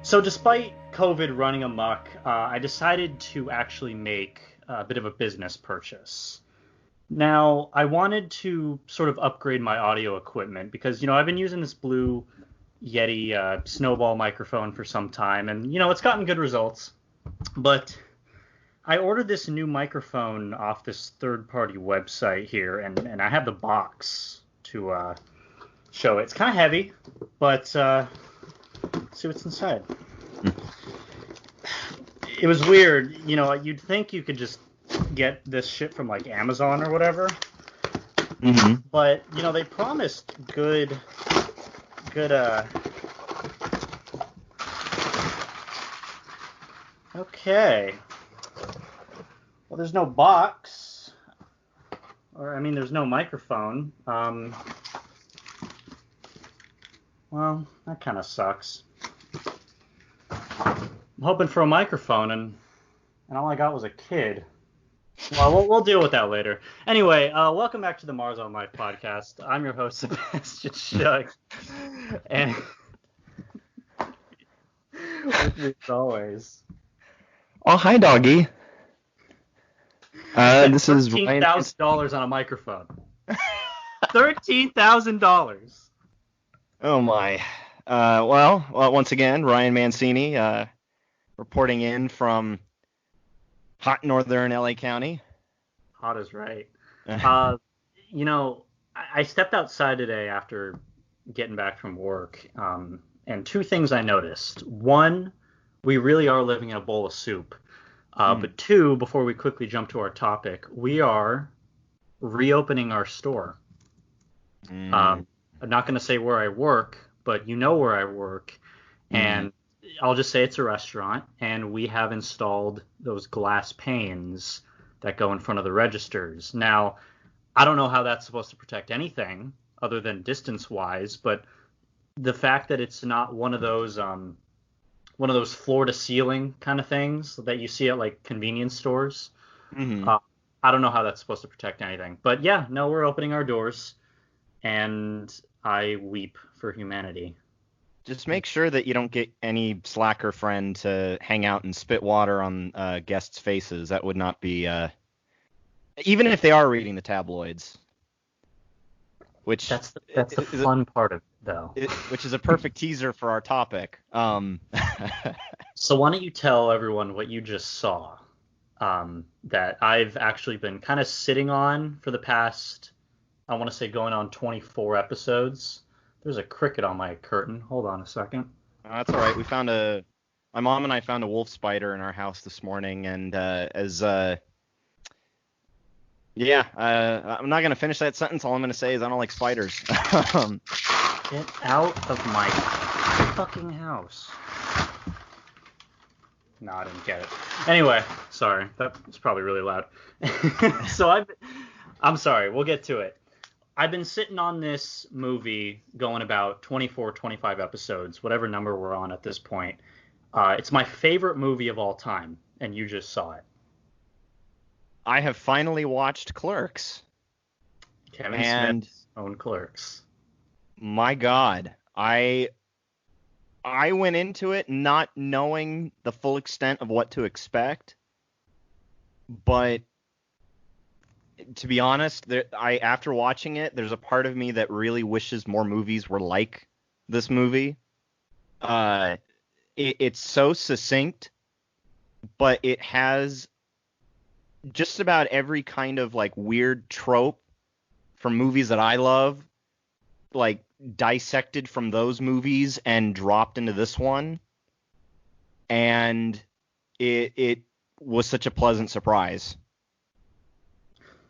So despite COVID running amok, I decided to actually make a bit of a business purchase. Now, I wanted to sort of upgrade my audio equipment because, I've been using this Blue Yeti Snowball microphone for some time, and, it's gotten good results. But I ordered this new microphone off this third-party website here, and I have the box to show it. It's kind of heavy, but let's see what's inside. It was weird, you'd think you could just get this shit from like Amazon or whatever. Mm-hmm. But, they promised good okay. Well, there's no box. There's no microphone. Well, that kind of sucks. I'm hoping for a microphone, and all I got was a kid. Well, we'll deal with that later. Anyway, welcome back to the Mars on Life podcast. I'm your host, Sebastian Shug. And with me as always. Oh, hi, doggy. This is Ryan. $13,000 on a microphone. $13,000. Oh, my. Well, once again, Ryan Mancini reporting in from hot northern LA County. Hot is right. I stepped outside today after getting back from work, and two things I noticed. One, we really are living in a bowl of soup. But two, before we quickly jump to our topic, we are reopening our store. I'm not going to say where I work, but you know where I work. And I'll just say it's a restaurant, and we have installed those glass panes that go in front of the registers. Now, I don't know how that's supposed to protect anything other than distance-wise, but the fact that it's not one of those floor-to-ceiling kind of things that you see at like convenience stores, I don't know how that's supposed to protect anything. But yeah, no, we're opening our doors, and I weep for humanity. Just make sure that you don't get any slacker friend to hang out and spit water on guests' faces. That would not be, even if they are reading the tabloids. Which that's the fun part of it, though. Which is a perfect teaser for our topic. So why don't you tell everyone what you just saw? That I've actually been kind of sitting on for the past, I want to say going on 24 episodes. There's a cricket on my curtain. Hold on a second. That's all right. My mom and I found a wolf spider in our house this morning, and I'm not going to finish that sentence. All I'm going to say is I don't like spiders. Get out of my fucking house. No, I didn't get it. Anyway, sorry. That was probably really loud. I'm sorry. We'll get to it. I've been sitting on this movie going about 24, 25 episodes, whatever number we're on at this point. It's my favorite movie of all time, and you just saw it. I have finally watched Clerks. Kevin Smith's own Clerks. My God, I went into it not knowing the full extent of what to expect, but to be honest, after watching it, there's a part of me that really wishes more movies were like this movie. It's so succinct, but it has just about every kind of like weird trope from movies that I love, like dissected from those movies and dropped into this one. And it was such a pleasant surprise.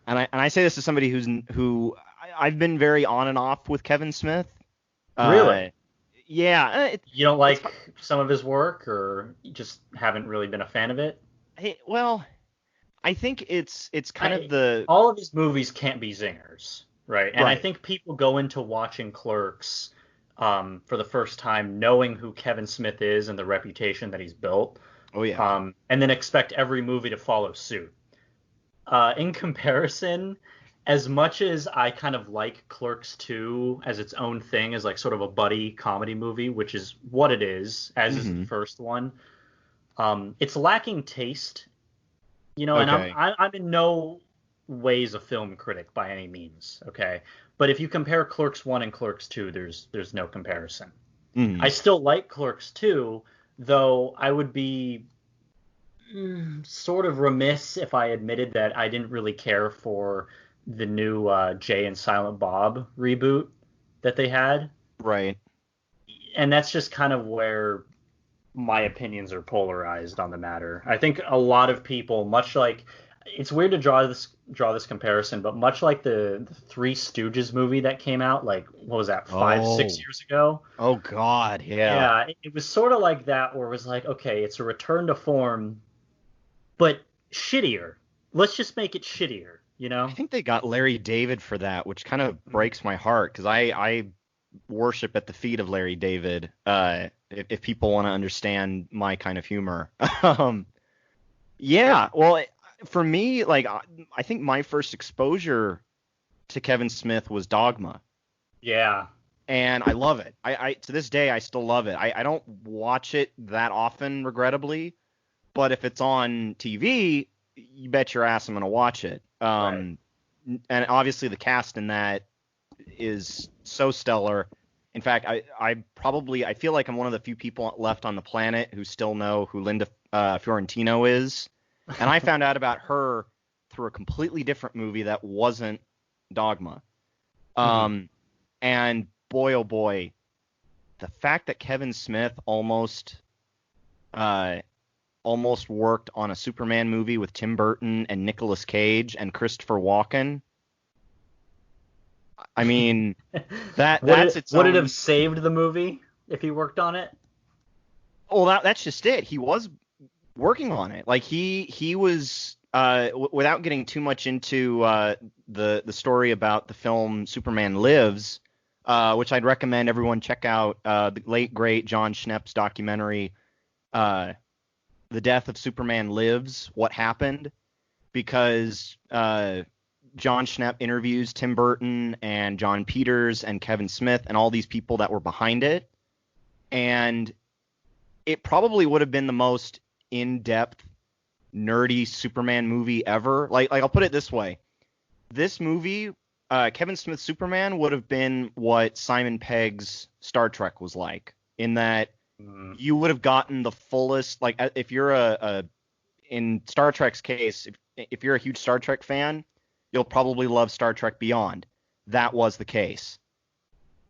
And I say this to somebody who I've been very on and off with Kevin Smith. Really? Yeah. You don't like some of his work, or you just haven't really been a fan of it? Well, I think it's kind of all of his movies can't be zingers, right? And I think people go into watching Clerks for the first time knowing who Kevin Smith is and the reputation that he's built. Oh yeah. And then expect every movie to follow suit. In comparison, as much as I kind of like Clerks 2 as its own thing, as like sort of a buddy comedy movie, which is what it is, as is the Hmm. first one, it's lacking taste, and Okay. I'm in no ways a film critic by any means, okay? But if you compare Clerks 1 and Clerks 2, there's no comparison. I Hmm. still like Clerks 2, though I would be sort of remiss if I admitted that I didn't really care for the new Jay and Silent Bob reboot that they had. Right. And that's just kind of where my opinions are polarized on the matter. I think a lot of people, much like it's weird to draw this comparison, but much like the Three Stooges movie that came out, like what was that, 5, 6 years ago? Oh God, yeah. Yeah, it was sort of like that, where it was like, okay, it's a return to form, but shittier. Let's just make it shittier, you I know? think they got Larry David for that, which kind of breaks my heart because I worship at the feet of Larry David. If people want to understand my kind of humor, um, yeah. Well, for me, like I think my first exposure to Kevin Smith was Dogma, Yeah. and I love it. I to this day I still love it. I don't watch it that often, regrettably, but if it's on TV, you bet your ass I'm gonna watch it. Right. And obviously the cast in that is so stellar. In fact, I feel like I'm one of the few people left on the planet who still know who Linda Fiorentino is, and I found out about her through a completely different movie that wasn't Dogma. Hmm. Um, and boy, oh boy, the fact that Kevin Smith uh, almost worked on a Superman movie with Tim Burton and Nicolas Cage and Christopher Walken. I mean, that's its Would it have own. saved the movie if he worked on it? Well, that's just it. He was working on it. Like he was without getting too much into the story about the film Superman Lives, which I'd recommend everyone check out the late great John Schnepp's documentary, uh, The Death of Superman Lives, What Happened, because John Schnepp interviews Tim Burton and John Peters and Kevin Smith and all these people that were behind it, and it probably would have been the most in-depth, nerdy Superman movie ever. Like I'll put it this way: this movie, Kevin Smith's Superman, would have been what Simon Pegg's Star Trek was like, in that Mm, you would have gotten the fullest. Like if you're in Star Trek's case, if you're a huge Star Trek fan, you'll probably love Star Trek Beyond. That was the case.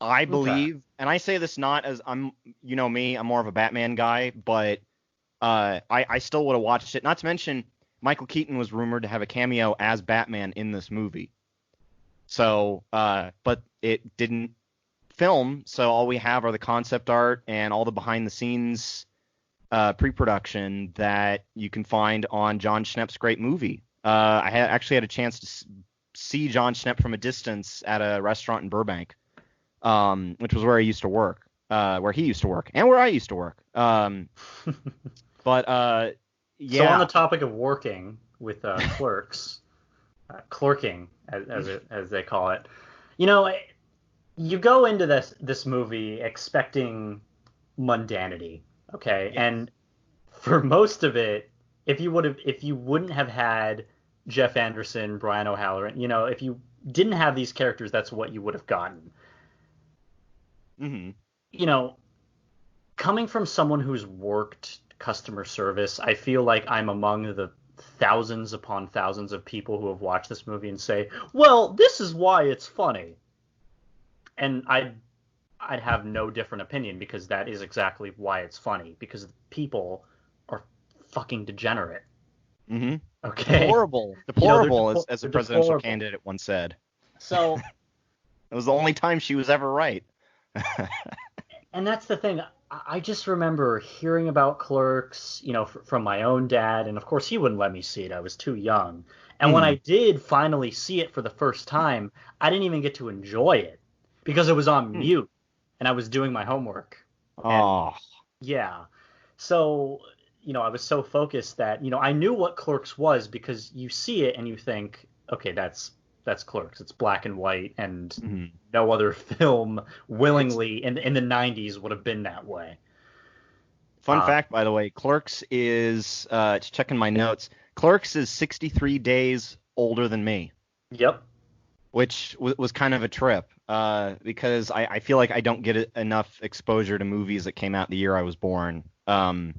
I okay. believe, and I say this not as I'm, you know me, I'm more of a Batman guy, but I still would have watched it. Not to mention, Michael Keaton was rumored to have a cameo as Batman in this movie. So, but it didn't film, so all we have are the concept art and all the behind the scenes pre-production that you can find on John Schnepp's great movie. Actually had a chance to see John Schnepp from a distance at a restaurant in Burbank, which was where I used to work, where he used to work, and where I used to work. But So on yeah. the topic of working with clerks, clerking as they call it, you know, you go into this movie expecting mundanity, okay? Yes. And for most of it, if you wouldn't have had Jeff Anderson, Brian O'Halloran, if you didn't have these characters, that's what you would have gotten. Hmm. You know, coming from someone who's worked customer service, I feel like I'm among the thousands upon thousands of people who have watched this movie and say, "Well, this is why it's funny." And I'd have no different opinion, because that is exactly why it's funny, because the people are fucking degenerate. Hmm. Okay? Deplorable. Deplorable, as a They're presidential deplorable. candidate once said. So, It was the only time she was ever right. and that's the thing. I just remember hearing about Clerks, from my own dad, and of course he wouldn't let me see it. I was too young. And when I Hmm. did finally see it for the first time, I didn't even get to enjoy it because it was on mute and I was doing my homework. And Oh, yeah, so I was so focused that I knew what Clerks was, because you see it and you think, okay, that's Clerks. It's black and white, and Hmm. no other film willingly in the 90s would have been that way. Fun fact, by the way, Clerks is just checking my notes. Clerks is 63 days older than me, Yep. which was kind of a trip because I feel like I don't get enough exposure to movies that came out the year I was born. I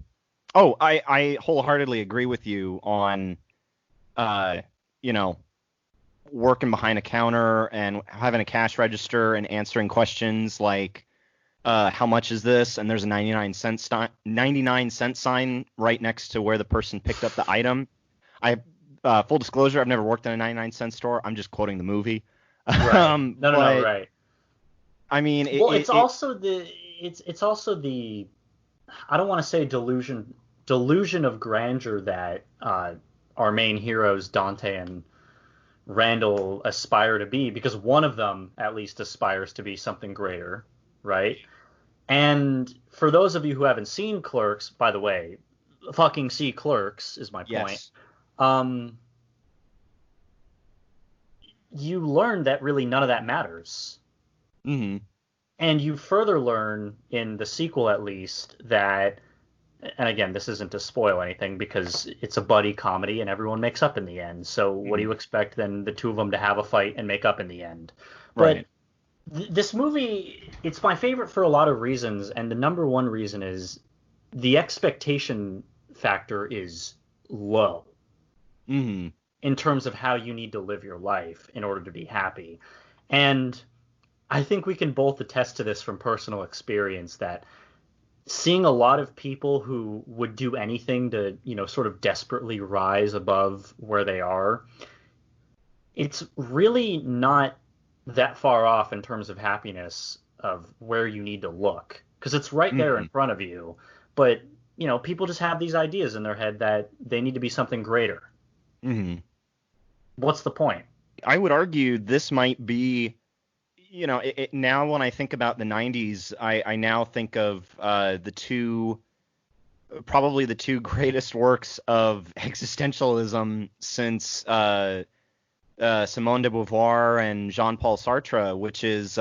wholeheartedly agree with you on, you know, working behind a counter and having a cash register and answering questions like, how much is this? And there's a 99 cent sign right next to where the person picked up the item. Full disclosure, I've never worked in a 99-cent store. I'm just quoting the movie. Right. No, right. I mean, it's also the I don't want to say delusion of grandeur that our main heroes Dante and Randall aspire to be, because one of them at least aspires to be something greater, right? And for those of you who haven't seen Clerks, by the way, fucking see Clerks is my point. Yes. You learn that really none of that matters. Mm-hmm. And you further learn in the sequel, at least, that, and again, this isn't to spoil anything because it's a buddy comedy and everyone makes up in the end. So what do you expect then the two of them to have a fight and make up in the end? Right. But this movie, it's my favorite for a lot of reasons, and the number one reason is the expectation factor is low. Mm-hmm. In terms of how you need to live your life in order to be happy. And I think we can both attest to this from personal experience, that seeing a lot of people who would do anything to, sort of desperately rise above where they are, it's really not that far off in terms of happiness of where you need to look, because it's right there in front of you. But, people just have these ideas in their head that they need to be something greater. Mm-hmm. What's the point? I would argue this might be, now when I think about the 90s, I now think of probably the two greatest works of existentialism since Simone de Beauvoir and Jean-Paul Sartre, which is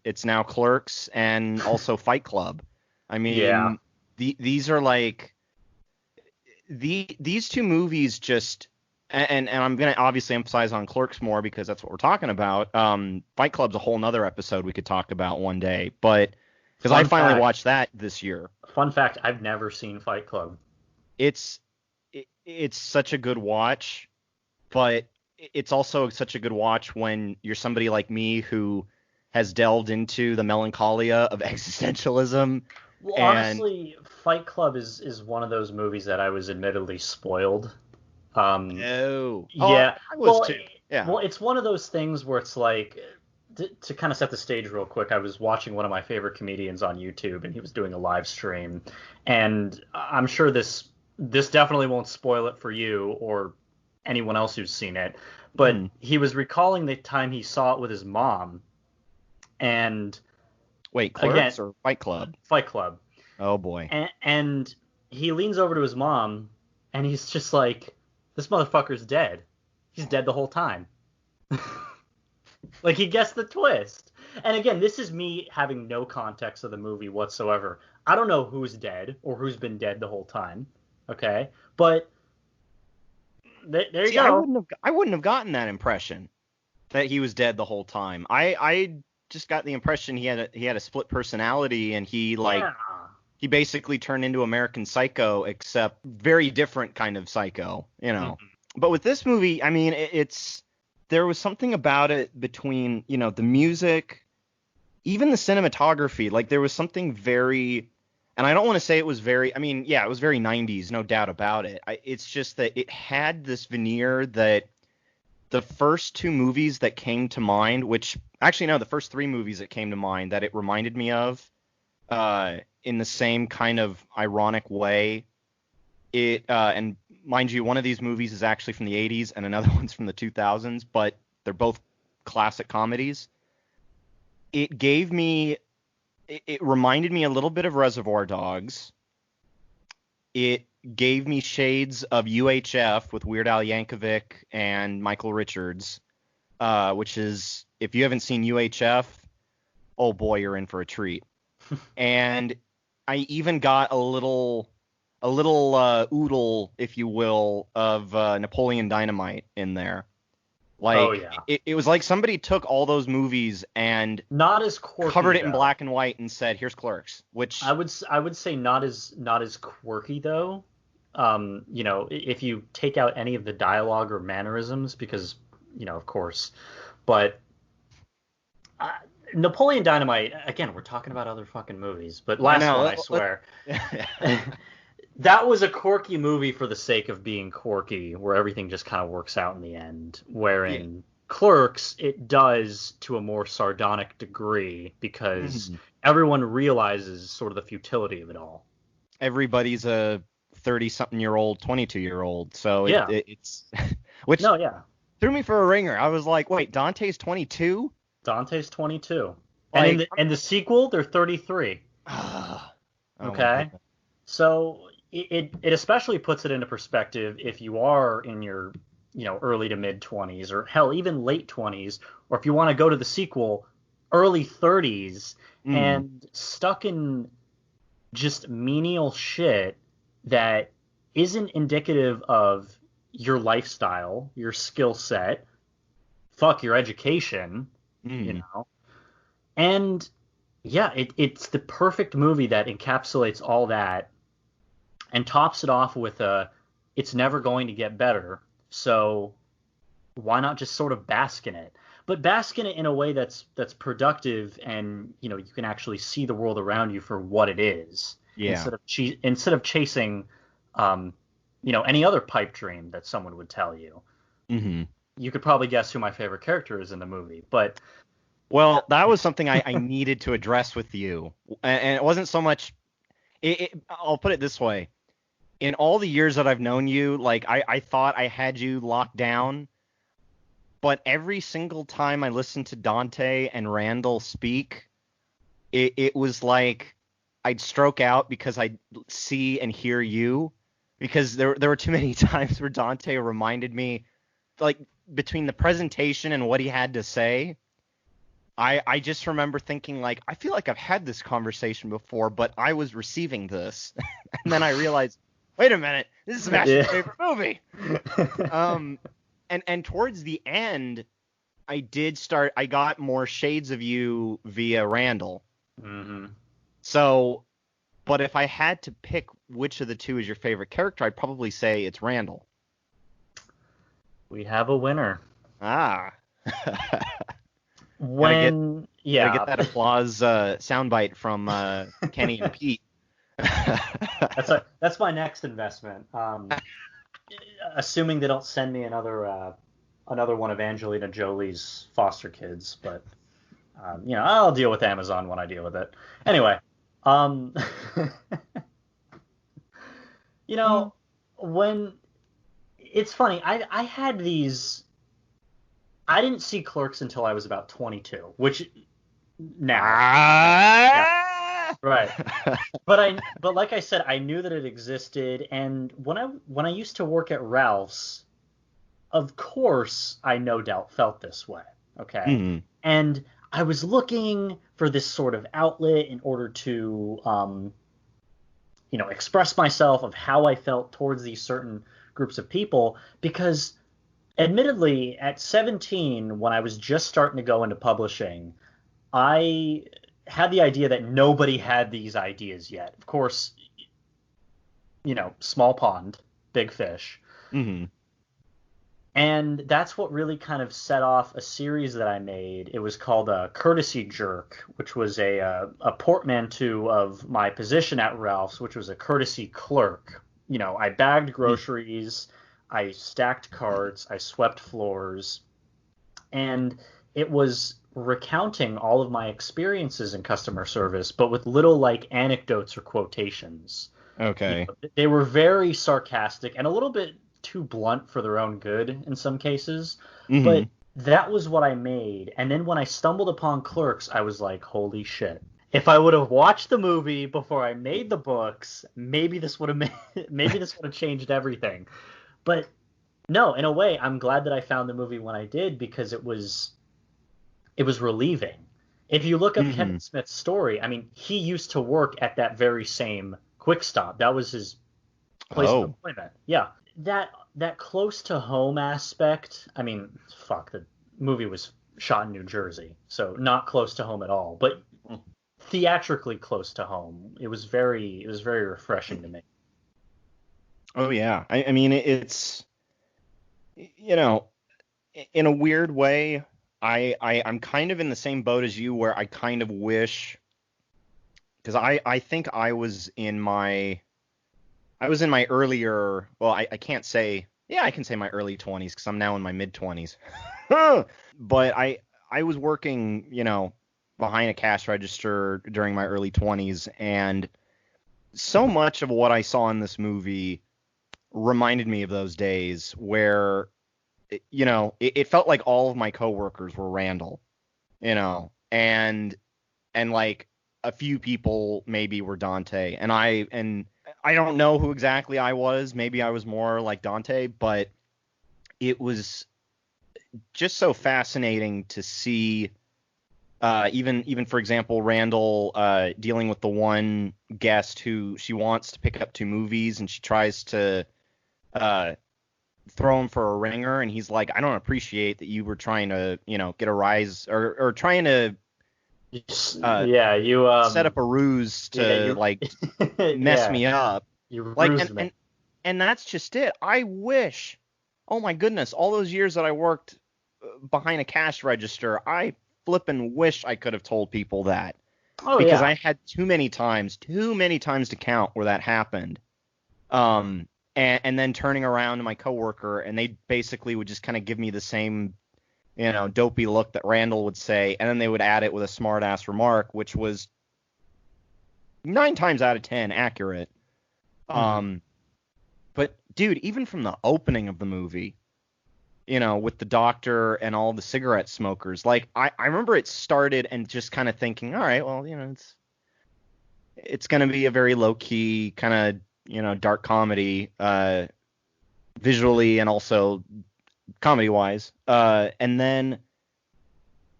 it's now Clerks and also Fight Club. I mean, yeah. These are like these two movies just. And I'm going to obviously emphasize on Clerks more because that's what we're talking about. Fight Club's a whole nother episode we could talk about one day, but because I finally watched that this year. Fun fact, I've never seen Fight Club. It's such a good watch, but it's also such a good watch when you're somebody like me who has delved into the melancholia of existentialism. Well, honestly, Fight Club is one of those movies that I was admittedly spoiled. Yeah. I was too. Yeah. Well, it's one of those things where it's like, to kind of set the stage real quick, I was watching one of my favorite comedians on YouTube, and he was doing a live stream, and I'm sure this definitely won't spoil it for you or anyone else who's seen it, but he was recalling the time he saw it with his mom, and wait, Clerks or Fight Club? Fight Club. Oh boy. And he leans over to his mom, and he's just like, this motherfucker's dead. He's dead the whole time. Like, he gets the twist. And again, this is me having no context of the movie whatsoever. I don't know who's dead or who's been dead the whole time. Okay? But there you go. I wouldn't have gotten that impression that he was dead the whole time. I just got the impression he had a split personality, and he basically turned into American Psycho, except very different kind of Psycho, But with this movie, I mean, there was something about it between, the music, even the cinematography. Like, there was something very, and I don't want to say it was very, I mean, yeah, it was very 90s, no doubt about it. It's just that it had this veneer that the first two movies that came to mind, which actually, no, the first three movies that came to mind that it reminded me of, in the same kind of ironic way. And mind you, one of these movies is actually from the 80s and another one's from the 2000s, but they're both classic comedies. It reminded me a little bit of Reservoir Dogs. It gave me shades of UHF with Weird Al Yankovic and Michael Richards. which is, if you haven't seen UHF, oh boy, you're in for a treat. And I even got a little oodle, if you will, of Napoleon Dynamite in there. Like, Oh yeah. it was like somebody took all those movies and Not as quirky, covered it in though. black and white and said, "Here's Clerks," which I would say not as quirky though. If you take out any of the dialogue or mannerisms, because of course, but uh, Napoleon Dynamite, again, we're talking about other fucking movies, but I last know. one, I swear. That was a quirky movie for the sake of being quirky, where everything just kind of works out in the end. Yeah. Wherein Clerks, it does to a more sardonic degree because Mhm. everyone realizes sort of the futility of it all. Everybody's a 30-something-year-old, 22-year-old, so Yeah. it's which No, yeah. threw me for a ringer. I was like, wait, Dante's 22? Dante's 22. And in Like, the sequel, they're 33. oh my Okay? goodness. So it especially puts it into perspective if you are in your, early to mid 20s or hell, even late 20s, or if you want to go to the sequel, early 30s Mm, and stuck in just menial shit that isn't indicative of your lifestyle, your skill set, fuck your education, you mm. know. And yeah, it's the perfect movie that encapsulates all that and tops it off with it's never going to get better. So why not just sort of bask in it? But bask in it in a way that's productive and you can actually see the world around you for what it is Yeah. instead of chasing any other pipe dream that someone would tell you. Hmm. You could probably guess who my favorite character is in the movie, but Well, that was something I needed to address with you, and it wasn't so much. I'll put it this way: in all the years that I've known you, like I thought I had you locked down, but every single time I listened to Dante and Randall speak, it was like I'd stroke out because I'd see and hear you, because there were too many times where Dante reminded me, like, between the presentation and what he had to say. I just remember thinking, like, I feel like I've had this conversation before, but I was receiving this. And then I realized, wait a minute, this is Sebastian's yeah. favorite movie. Um, and towards the end, I got more shades of you via Randall. hmm So, but if I had to pick which of the two is your favorite character, I'd probably say it's Randall. We have a winner. Ah. Gotta get When gotta get yeah, that applause soundbite from Kenny and Pete. that's my next investment. Assuming they don't send me another one of Angelina Jolie's foster kids, but I'll deal with Amazon when I deal with it. Anyway, um, you know, when it's funny, I had these. I didn't see Clerks until I was about 22, which now, yeah, Ah! right. But like I said, I knew that it existed, and when I used to work at Ralph's, of course, I no doubt felt this way. Okay, Mhm. and I was looking for this sort of outlet in order to, express myself of how I felt towards these certain groups of people, because admittedly, at 17, when I was just starting to go into publishing, I had the idea that nobody had these ideas yet. Of course, small pond, big fish. Mhm. And that's what really kind of set off a series that I made. It was called Courtesy Jerk, which was a portmanteau of my position at Ralph's, which was a courtesy clerk. I bagged groceries, I stacked carts, I swept floors, and it was recounting all of my experiences in customer service, but with little like anecdotes or quotations. Okay. They were very sarcastic and a little bit too blunt for their own good in some cases, but Mhm. that was what I made. And then when I stumbled upon Clerks, I was like, holy shit. If I would have watched the movie before I made the books, maybe this would have changed everything. But No, in a way, I'm glad that I found the movie when I did because it was relieving. If you look up Hmm. Kevin Smith's story, I mean, he used to work at that very same Quick Stop. That was his place of Oh, employment. Yeah. That close to home aspect, I mean, fuck, the movie was shot in New Jersey, so not close to home at all, but theatrically close to home. It was very refreshing to me. oh yeah. I mean, it's you know, in a weird way, I'm kind of in the same boat as you, where I kind of wish, because I think I was in my earlier, well, I can't say, yeah, I can say my early 20s because I'm now in my mid 20s. But I was working, behind a cash register during my early 20s, and so much of what I saw in this movie reminded me of those days where, it felt like all of my coworkers were Randall, and like a few people maybe were Dante, and I don't know who exactly I was. Maybe I was more like Dante, but it was just so fascinating to see. Even for example, Randall dealing with the one guest who she wants to pick up two movies, and she tries to uh, throw him for a ringer, and he's like, "I don't appreciate that you were trying to, get a rise or trying to uh, Yeah, you set up a ruse yeah, to you like mess yeah, me up." you Like, rused me. and that's just it. I wish, oh my goodness, all those years that I worked behind a cash register, I flippin' wish I could have told people that, Oh because yeah. I had too many times to count where that happened. And then turning around to my coworker, and they basically would just kind of give me the same, dopey look that Randall would say, and then they would add it with a smart ass remark, which was 9 times out of 10 accurate. Hmm. Um, but dude, even from the opening of the movie, with the doctor and all the cigarette smokers, like I remember it started and just kind of thinking, all right, well, it's gonna be a very low key kind of, dark comedy, visually and also comedy wise. And then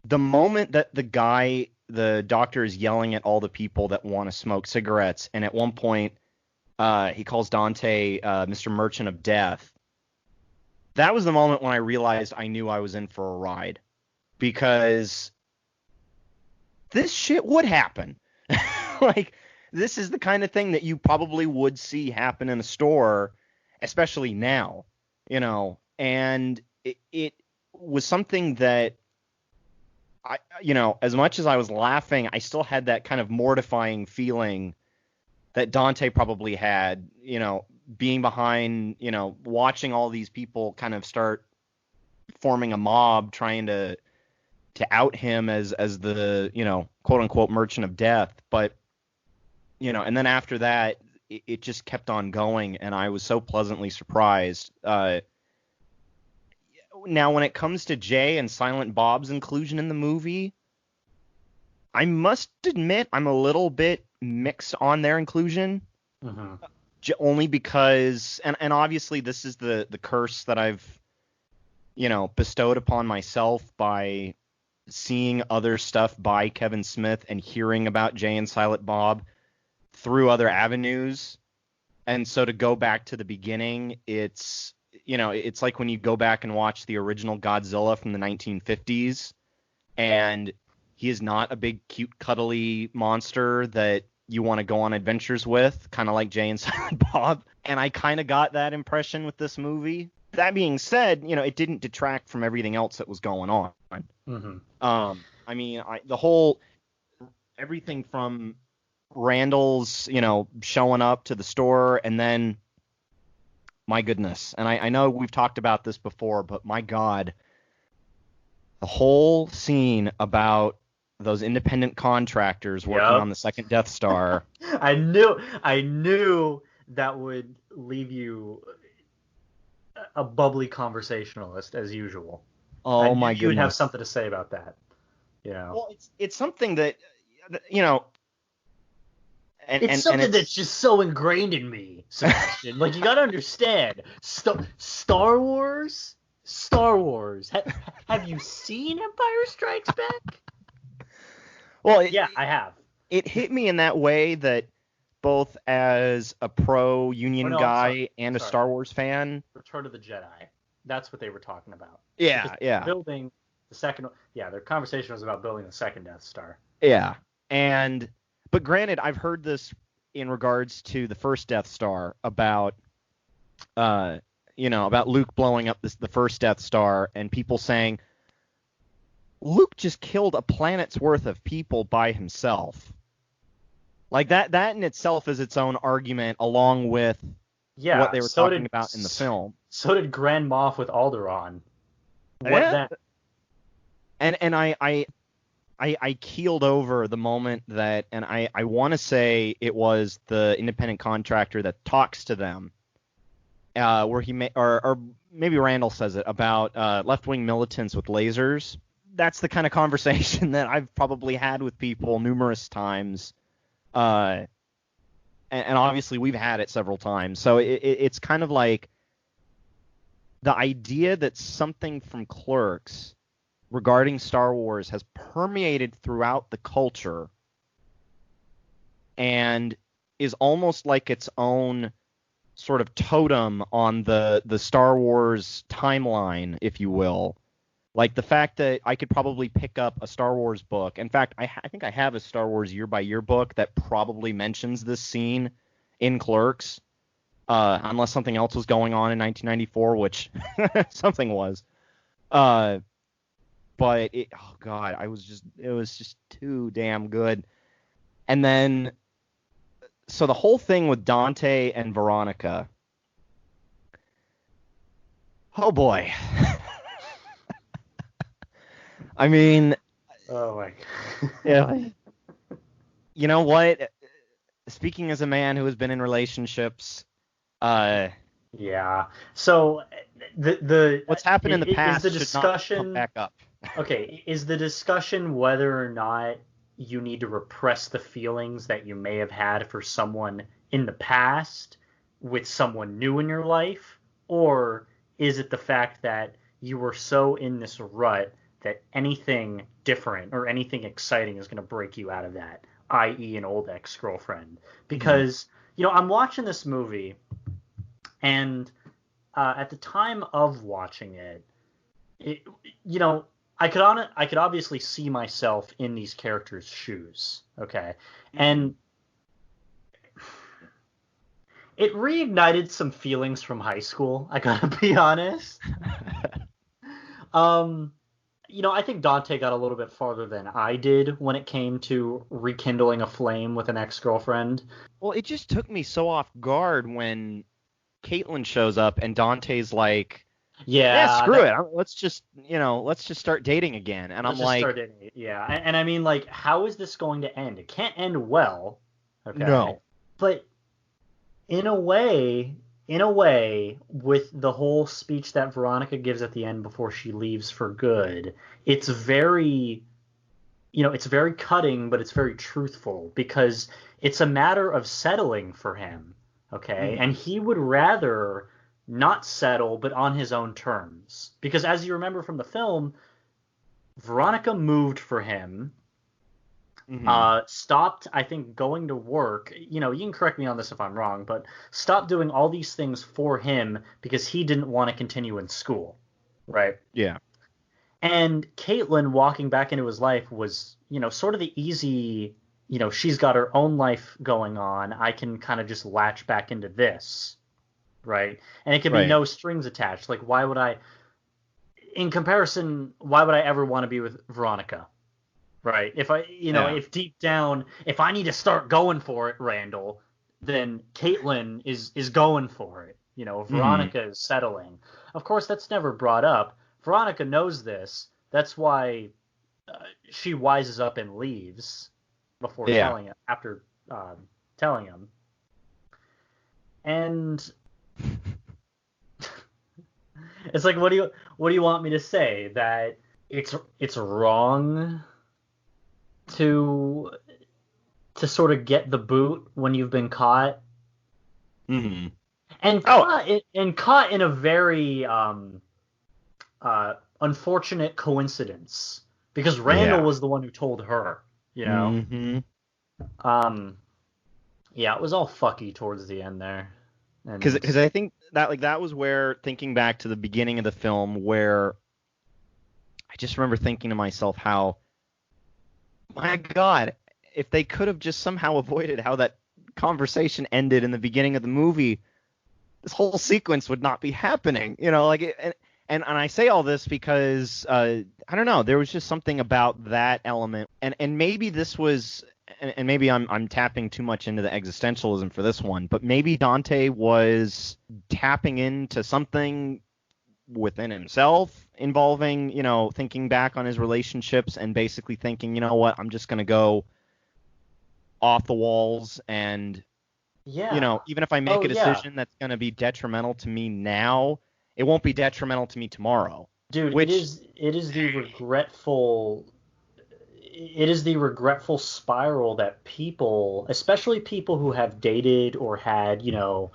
the moment that the doctor is yelling at all the people that want to smoke cigarettes, and at one point, he calls Dante, Mr. Merchant of Death. That was the moment when I realized I knew I was in for a ride, because this shit would happen. Like, this is the kind of thing that you probably would see happen in a store, especially now, and it was something that as much as I was laughing, I still had that kind of mortifying feeling that Dante probably had, being behind, watching all these people kind of start forming a mob trying to out him as the, quote unquote merchant of death. But, and then after that, it just kept on going, and I was so pleasantly surprised. Now, when it comes to Jay and Silent Bob's inclusion in the movie, I must admit I'm a little bit mixed on their inclusion, Hmm. only because, and obviously this is the curse that I've, bestowed upon myself by seeing other stuff by Kevin Smith and hearing about Jay and Silent Bob through other avenues. And so to go back to the beginning, it's like when you go back and watch the original Godzilla from the 1950s, and he is not a big, cute, cuddly monster that you want to go on adventures with, kind of like Jay and Silent Bob. And I kind of got that impression with this movie. That being said, it didn't detract from everything else that was going on. Hmm. I mean, everything from Randall's, showing up to the store, and then, my goodness, and I know we've talked about this before, but my God, the whole scene about those independent contractors working on Yep. the second Death Star. I knew that would leave you a bubbly conversationalist as usual. I Oh knew my you would have goodness. something to say about that. Well, it's something that, you know, It's something that's just so ingrained in me, Sebastian. Like, you gotta understand, Star Wars. Have you seen Empire Strikes Back? Well, yeah, I have. It hit me in that way that both as a pro-Union guy and a Star Wars fan. Return of the Jedi. That's what they were talking about. Yeah, yeah. Building the second. Yeah, their conversation was about building the second Death Star. Yeah, but granted, I've heard this in regards to the first Death Star about, about Luke blowing up the first Death Star, and people saying Luke just killed a planet's worth of people by himself. Like that in itself is its own argument, along with what they were talking about in the film. So did Grand Moff with Alderaan. And I keeled over the moment that, and I want to say it was the independent contractor that talks to them, where or maybe Randall says it about left-wing militants with lasers. That's the kind of conversation that I've probably had with people numerous times. And obviously we've had it several times. So it's kind of like the idea that something from Clerks regarding Star Wars has permeated throughout the culture and is almost like its own sort of totem on the Star Wars timeline, if you will. Like the fact that I could probably pick up a Star Wars book. In fact, I think I have a Star Wars year-by-year book that probably mentions this scene in Clerks, unless something else was going on in 1994, which something was. But it was just too damn good. And then, so the whole thing with Dante and Veronica. Oh boy. I mean, oh my God. Yeah. You know what? Speaking as a man who has been in relationships, yeah. So the what's happened in the past is the discussion should not come back up. Okay, is the discussion whether or not you need to repress the feelings that you may have had for someone in the past with someone new in your life, or is it the fact that you were so in this rut that anything different or anything exciting is going to break you out of that, i.e. an old ex-girlfriend? Because, I'm watching this movie, and at the time of watching it, I could obviously see myself in these characters' shoes, okay? And it reignited some feelings from high school, I gotta be honest. I think Dante got a little bit farther than I did when it came to rekindling a flame with an ex-girlfriend. Well, it just took me so off guard when Caitlin shows up and Dante's like, yeah, screw it. Let's just start dating again. And I'm like, yeah. And I mean, like, how is this going to end? It can't end well. Okay. No. But in a way, with the whole speech that Veronica gives at the end before she leaves for good, it's very, it's very cutting, but it's very truthful, because it's a matter of settling for him. Okay. And he would rather not settle, but on his own terms. Because as you remember from the film, Veronica moved for him, stopped, I think, going to work. You can correct me on this if I'm wrong, but stopped doing all these things for him because he didn't want to continue in school, right? Yeah. And Caitlin walking back into his life was, sort of the easy, she's got her own life going on. I can kind of just latch back into this. Right. And it could be no strings attached. Like, why would I ever want to be with Veronica? Right. If if deep down, if I need to start going for it, Randall, then Caitlin is going for it. Veronica is settling. Of course, that's never brought up. Veronica knows this. That's why she wises up and leaves before telling him, after telling him. And it's like, what do you want me to say? That it's wrong to to sort of get the boot when you've been caught. Mm-hmm. And caught in a very unfortunate coincidence, because Randall was the one who told her, you know. Mm-hmm. Yeah, it was all fucky towards the end there. Because I think that was where, thinking back to the beginning of the film, where I just remember thinking to myself how, my God, if they could have just somehow avoided how that conversation ended in the beginning of the movie, this whole sequence would not be happening. You know, like, and I say all this because I don't know, there was just something about that element, and maybe this was. And maybe I'm tapping too much into the existentialism for this one, but maybe Dante was tapping into something within himself involving, you know, thinking back on his relationships and basically thinking, you know what, I'm just going to go off the walls, and, you know, even if I make a decision that's going to be detrimental to me now, it won't be detrimental to me tomorrow. Dude, it is the regretful spiral that people, especially people who have dated or had, you know,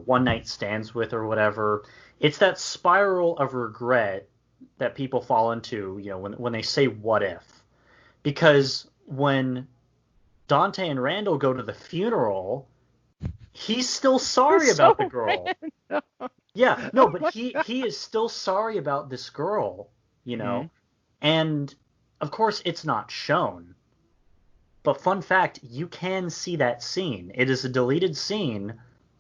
one night stands with or whatever, it's that spiral of regret that people fall into, you know, when they say what if. Because when Dante and Randall go to the funeral, he's still sorry about the girl. Yeah, no, but he is still sorry about this girl, you know. Mm-hmm. And of course, it's not shown. But fun fact, you can see that scene. It is a deleted scene.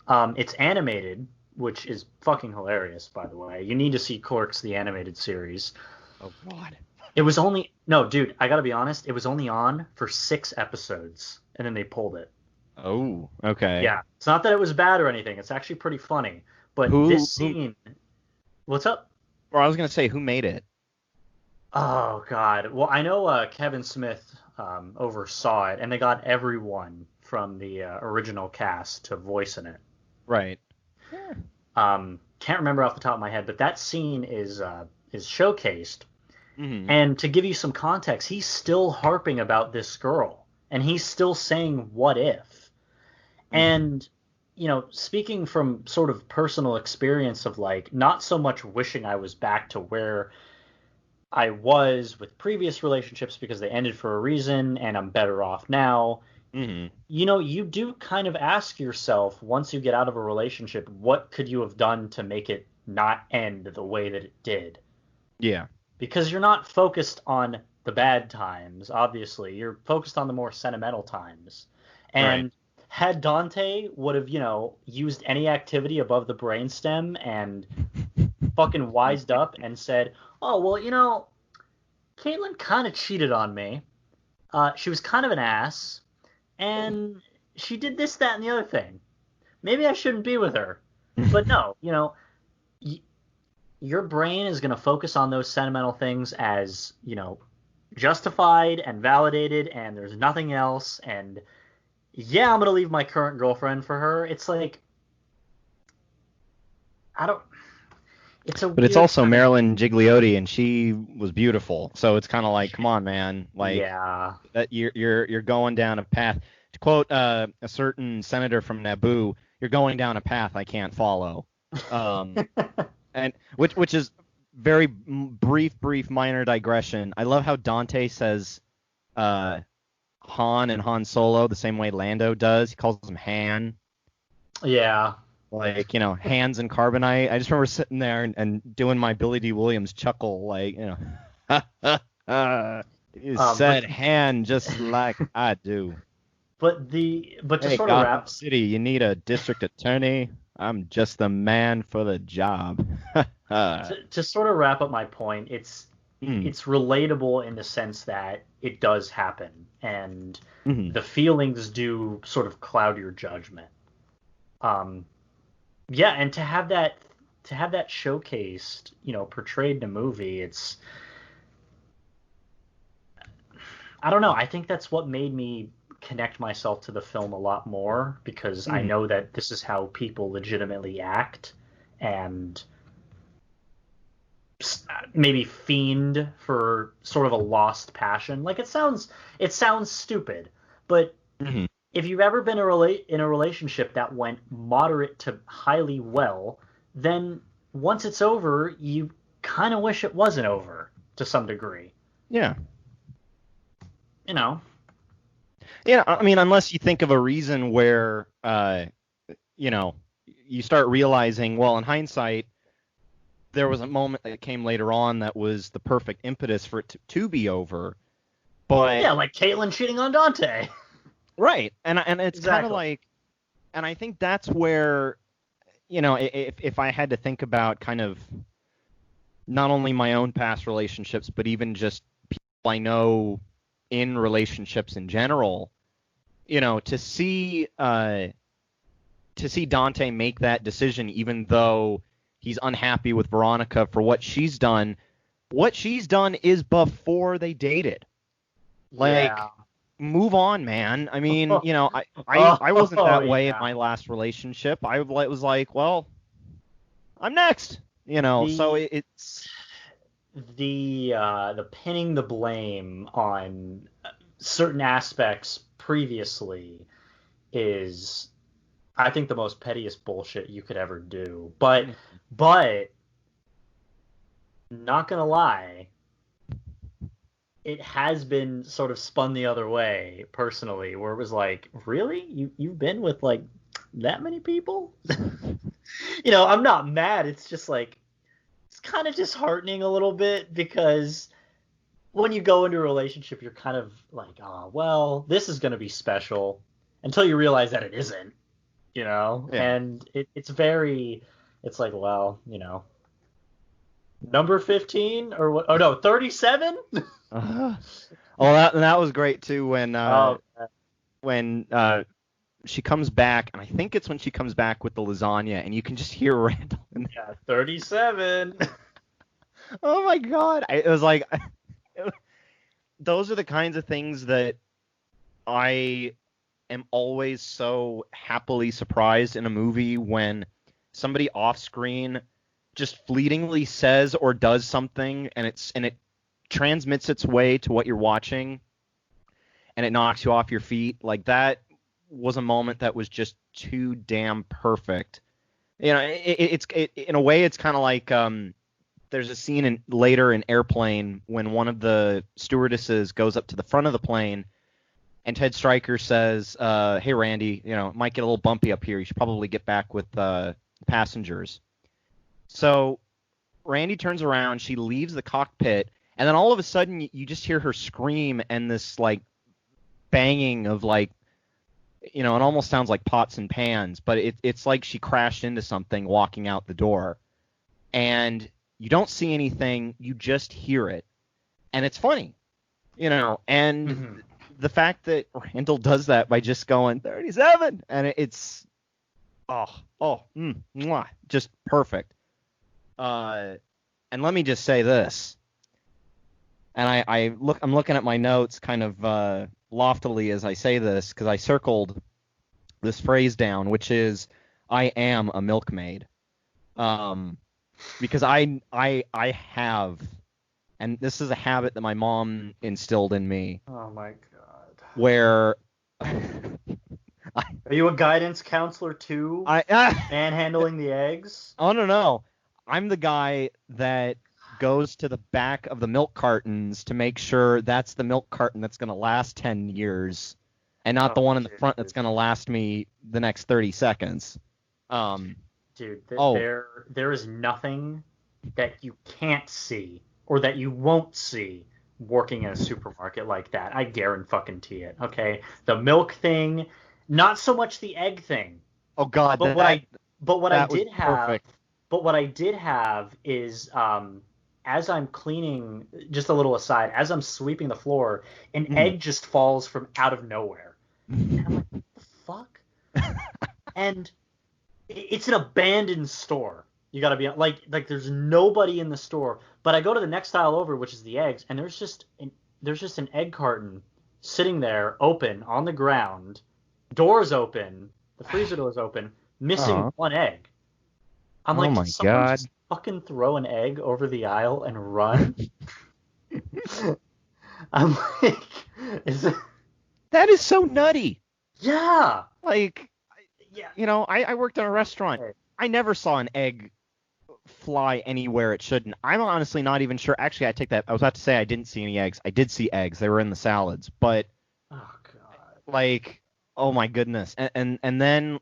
It's animated, which is fucking hilarious, by the way. You need to see Clerks, the animated series. Oh, God. It was only... No, dude, I gotta be honest. It was only on for 6 episodes, and then they pulled it. Oh, okay. Yeah. It's not that it was bad or anything. It's actually pretty funny. But this scene... What's up? Or I was going to say, who made it? Oh, God. Well, I know Kevin Smith oversaw it, and they got everyone from the original cast to voice in it. Right. Can't remember off the top of my head, but that scene is showcased. Mm-hmm. And to give you some context, he's still harping about this girl, and he's still saying, what if? Mm-hmm. And, you know, speaking from sort of personal experience of, like, not so much wishing I was back to where I was with previous relationships because they ended for a reason and I'm better off now. Mm-hmm. You know, you do kind of ask yourself, once you get out of a relationship, what could you have done to make it not end the way that it did? Yeah. Because you're not focused on the bad times, obviously. You're focused on the more sentimental times. And had Dante would have, you know, used any activity above the brainstem and fucking wised up and said, oh, well, you know, Caitlin kind of cheated on me. She was kind of an ass, and she did this, that, and the other thing. Maybe I shouldn't be with her. But no, you know, your brain is going to focus on those sentimental things as, you know, justified and validated, and there's nothing else, and yeah, I'm going to leave my current girlfriend for her. It's like, But it's also Marilyn Gigliotti, and she was beautiful. So it's kind of like, come on, man. Like, yeah, that you're going down a path. To quote a certain senator from Naboo, you're going down a path I can't follow. And which is very brief minor digression. I love how Dante says Han and Han Solo the same way Lando does. He calls him Han. Yeah. Like, you know, hands and carbonite. I just remember sitting there and doing my Billy D. Williams chuckle, like, you know, you said hand just like I do. But to hey, sort of wrap City, you need a district attorney. I'm just the man for the job. to sort of wrap up my point, it's relatable in the sense that it does happen, and the feelings do sort of cloud your judgment. Yeah, and to have that showcased, you know, portrayed in a movie, it's, I don't know, I think that's what made me connect myself to the film a lot more, because I know that this is how people legitimately act and maybe fiend for sort of a lost passion. Like, it sounds stupid, but Mhm. If you've ever been in a relationship that went moderate to highly well, then once it's over, you kind of wish it wasn't over to some degree. Yeah. You know? Yeah, I mean, unless you think of a reason where, you know, you start realizing, well, in hindsight, there was a moment that came later on that was the perfect impetus for it to be over. But Yeah, like Caitlyn cheating on Dante. right, and it's kind of Exactly. like, and I think that's where, you know, if I had to think about kind of not only my own past relationships, but even just people I know in relationships in general, you know, to see Dante make that decision, even though he's unhappy with Veronica for what she's done. What she's done is before they dated. Yeah. Like, move on, man. I mean, you know, I wasn't Oh, that way in yeah. my last relationship. I was like, well, I'm next. You know, so The it's the pinning the blame on certain aspects previously is, I think, the most pettiest bullshit you could ever do. But not gonna lie, it has been sort of spun the other way personally, where it was like, really? You've been with like that many people? I'm not mad. It's just like it's kind of disheartening a little bit because when you go into a relationship, you're kind of like, oh, well, this is gonna be special until you realize that it isn't, yeah. and it's like, well, number 15 or what? Oh no, 37? Uh, oh, that was great too Oh, when she comes back, and I think it's when she comes back with the lasagna, and you can just hear Randall. yeah, 37. Oh my God! It was like those are the kinds of things that I am always so happily surprised in a movie when somebody off screen just fleetingly says or does something, and it transmits its way to what you're watching, and it knocks you off your feet. Like, that was a moment that was just too damn perfect. You know, in a way, it's kind of like there's a scene later in Airplane when one of the stewardesses goes up to the front of the plane, and Ted Stryker says, "Hey Randy, it might get a little bumpy up here. You should probably get back with passengers." So Randy turns around, she leaves the cockpit, and then all of a sudden you just hear her scream, and this like banging of like, it almost sounds like pots and pans, but it's like she crashed into something walking out the door. And you don't see anything, you just hear it. And it's funny, and Mhm. the fact that Randall does that by just going 37, and it's just perfect. And let me just say this, and I'm looking at my notes kind of loftily as I say this, because I circled this phrase down, which is, "I am a milkmaid," because I have, and this is a habit that my mom instilled in me, Oh my God. where Are you a guidance counselor too? I Manhandling the eggs? oh no, I'm the guy that goes to the back of the milk cartons to make sure that's the milk carton that's going to last 10 years and not the Oh, one in the front that's dude. going to last me the next 30 seconds. Um, Dude, oh, there is nothing that you can't see or that you won't see working in a supermarket like that. I guarantee it. Okay, the milk thing, not so much the egg thing, oh God, but what I but what I that was did have, perfect. is as I'm cleaning, just a little aside, as I'm sweeping the floor, an Mhm. egg just falls from out of nowhere, and I'm like, what the fuck? And it's an abandoned store. You got to be like there's nobody in the store. But I go to the next aisle over, which is the eggs, and there's just an egg carton sitting there, open on the ground, doors open, the freezer door's open, missing Oh, one egg. I'm oh like, did my someone God. just fucking throw an egg over the aisle and run? I'm like, is it? That is so nutty. Yeah. Like, Yeah. I worked in a restaurant. I never saw an egg fly anywhere it shouldn't. I'm honestly not even sure. Actually, I take that. I was about to say I didn't see any eggs. I did see eggs. They were in the salads. But Oh God. like, oh my goodness. And then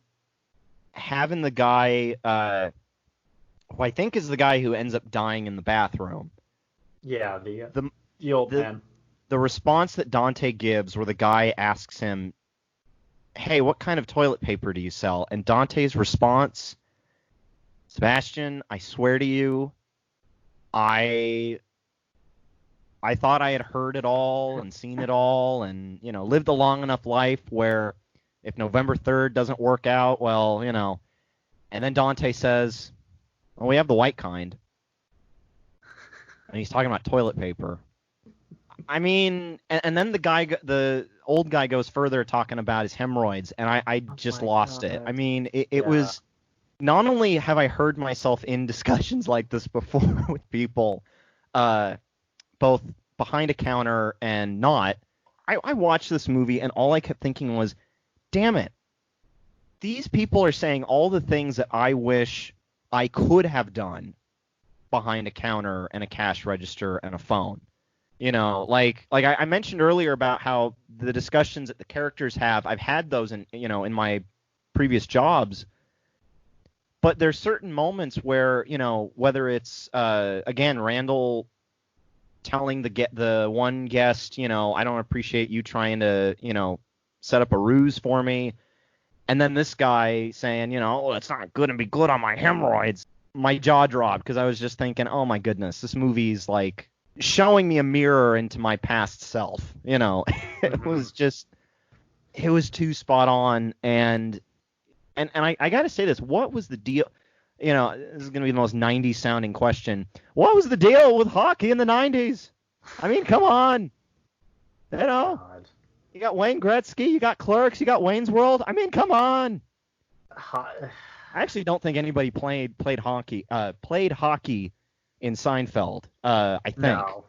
having the guy, who I think is the guy who ends up dying in the bathroom. Yeah, The the old the man. the response that Dante gives, where the guy asks him, "Hey, what kind of toilet paper do you sell?" And Dante's response, "Sebastian, I swear to you, I I thought I had heard it all and seen it all, and lived a long enough life where if November 3rd doesn't work out, well. And then Dante says, "Well, we have the white kind," and he's talking about toilet paper. I mean, and then the old guy goes further talking about his hemorrhoids, and I Oh just my lost it. God. I mean, it Yeah. was, not only have I heard myself in discussions like this before with people, both behind a counter and not, I watched this movie and all I kept thinking was, damn it, these people are saying all the things that I wish I could have done behind a counter and a cash register and a phone. Like I mentioned earlier about how the discussions that the characters have, I've had those in my previous jobs, but there's certain moments where, whether it's again Randall telling the one guest, I don't appreciate you trying to, set up a ruse for me, and then this guy saying, oh, it's not good to be good on my hemorrhoids. My jaw dropped because I was just thinking, oh my goodness, this movie's like showing me a mirror into my past self. It was just, it was too spot on. And I got to say this, what was the deal? This is going to be the most 90s sounding question. What was the deal with hockey in the 90s? I mean, come on. God. You got Wayne Gretzky, you got Clerks, you got Wayne's World. I mean, come on. Ho- I actually don't think anybody played hockey in Seinfeld. I think. No.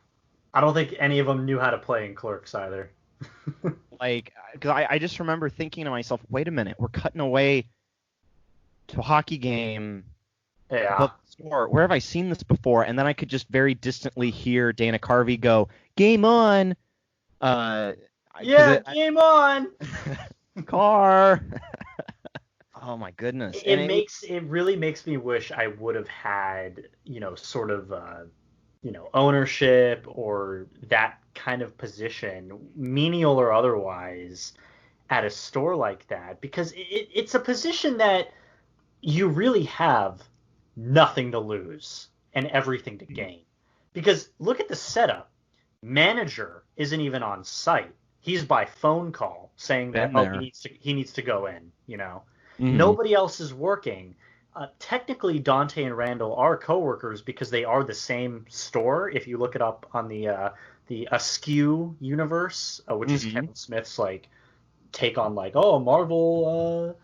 I don't think any of them knew how to play in Clerks either. Like, because I just remember thinking to myself, wait a minute, we're cutting away to a hockey game Yeah. above the store. Where have I seen this before? And then I could just very distantly hear Dana Carvey go, "Game on!" Yeah, game on. Car. Oh my goodness! And It really makes me wish I would have had, sort of ownership or that kind of position, menial or otherwise, at a store like that, because it's a position that you really have nothing to lose and everything to gain. Because look at the setup. Manager isn't even on site. He's by phone call saying that been there. he needs to go in. Mhm. Nobody else is working. Technically, Dante and Randall are coworkers because they are the same store. If you look it up on the Askew universe, which is Mhm. Kevin Smith's like take on like, oh, Marvel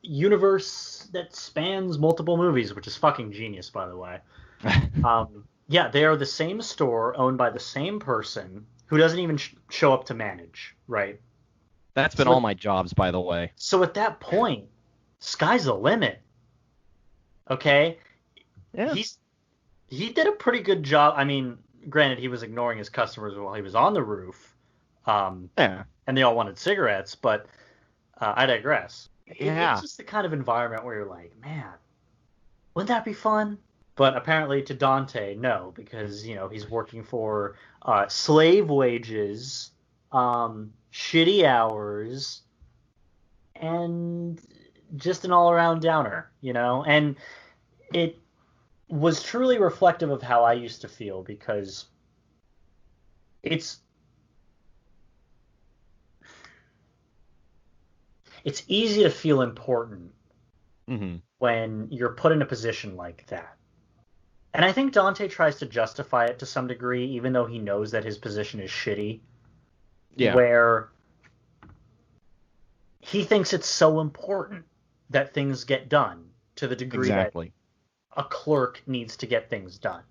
universe that spans multiple movies, which is fucking genius, by the way. Yeah, they are the same store owned by the same person who doesn't even show up to manage, right? That's been So all my jobs, by the way. at that point, sky's the limit. Okay, Yeah. he did a pretty good job. I mean, granted, he was ignoring his customers while he was on the roof, Yeah. and they all wanted cigarettes. But I digress. It's Yeah. just the kind of environment where you're like, man, wouldn't that be fun? But apparently to Dante, no, because he's working for slave wages, shitty hours, and just an all-around downer. And it was truly reflective of how I used to feel because it's it's easy to feel important Mhm. when you're put in a position like that. And I think Dante tries to justify it to some degree, even though he knows that his position is shitty, Yeah. where he thinks it's so important that things get done to the degree that Exactly. a clerk needs to get things done.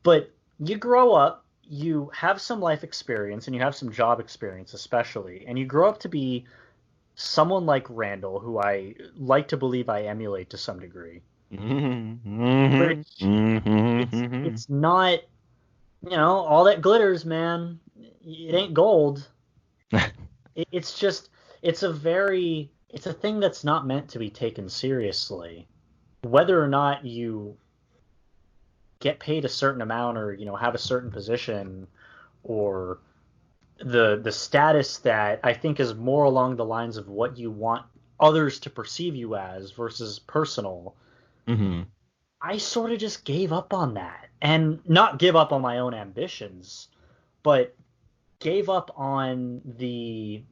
But you grow up, you have some life experience, and you have some job experience, especially, and you grow up to be someone like Randall, who I like to believe I emulate to some degree, which it's not, all that glitters, man. It ain't gold. It's just, it's a thing that's not meant to be taken seriously. Whether or not you get paid a certain amount or, have a certain position, or the status that I think is more along the lines of what you want others to perceive you as versus personal. Mm-hmm. I sort of just gave up on that, and not give up on my own ambitions, but gave up on the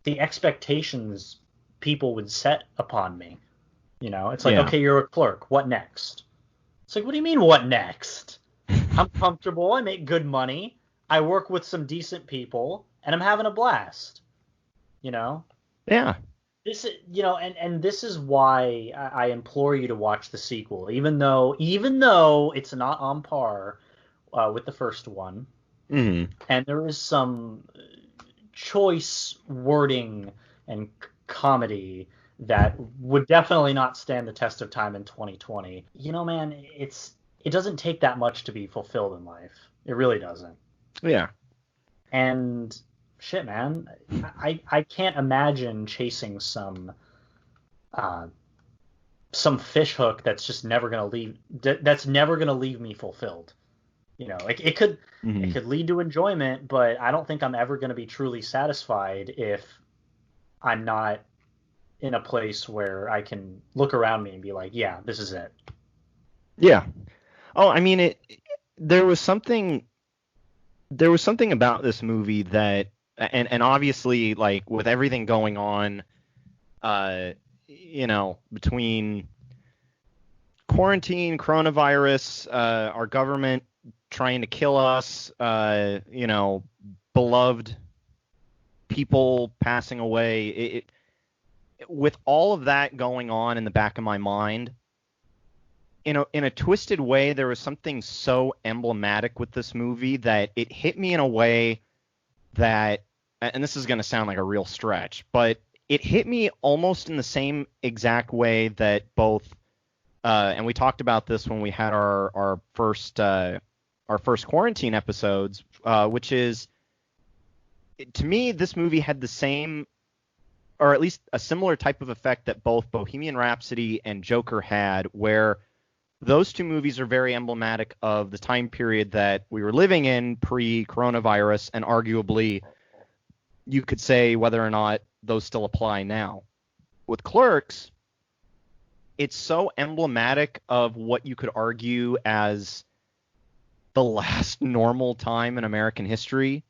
expectations people would set upon me. It's like, Yeah. okay, you're a clerk. What next? It's like, what do you mean, what next? I'm comfortable. I make good money. I work with some decent people, and I'm having a blast. Yeah. This is, and this is why I implore you to watch the sequel, even though it's not on par with the first one, Mm-hmm. and there is some choice wording and comedy that would definitely not stand the test of time in 2020. Man, it doesn't take that much to be fulfilled in life. It really doesn't. Yeah. And shit, man, I can't imagine chasing some fish hook that's just never gonna leave me fulfilled. It could Mm-hmm. it could lead to enjoyment, but I don't think I'm ever gonna be truly satisfied if I'm not in a place where I can look around me and be like, yeah, this is it. Yeah. Oh, I mean, there was something about this movie that, and obviously, like, with everything going on, between quarantine, coronavirus, our government trying to kill us, beloved people passing away. With all of that going on in the back of my mind, in a twisted way, there was something so emblematic with this movie that it hit me in a way that, and this is going to sound like a real stretch, but it hit me almost in the same exact way that both, and we talked about this when we had our first quarantine episodes, which is, to me, this movie had the same, or at least a similar type of effect that both Bohemian Rhapsody and Joker had, where those two movies are very emblematic of the time period that we were living in pre-coronavirus, and arguably you could say whether or not those still apply now. With Clerks, it's so emblematic of what you could argue as the last normal time in American history,